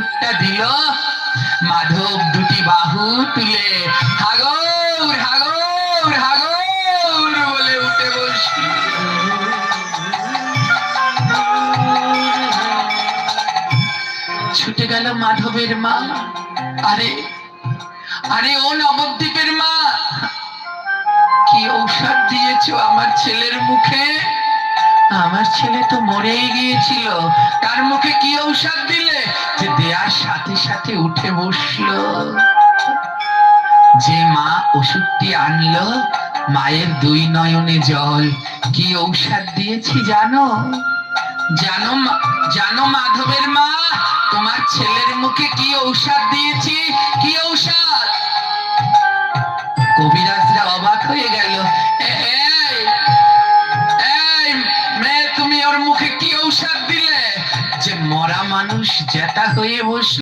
ওষুধটা দিল, মাধব দুটি বাহু তুলে হাগর হাগর হাগর বলে উঠে বসল। ছুটে গেল মাধবের মা। আরে আরে ও নবদ্বীপের মা, কি ঔষধ দিয়েছো আমার ছেলের মুখে? আমার ছেলে তো মরেই গিয়েছিল, তার মুখে কি ঔষধ দিলে যে দেয়ার সাথে সাথে উঠে বসলো? যে মা ওষুধটি আনলো, মায়ের দুই নয়নে জল। কি ঔষধ দিয়েছি জানো? জানো জানো মাধবের মা, তোমার ছেলের মুখে কি ঔষধ দিয়েছি? কি ঔষধ? কবিরাজরা অবাক হয়ে গেল। তুমি ওর মুখে কি ঔষধ দিলে যে মরা মানুষ জেতা হয়ে বসল?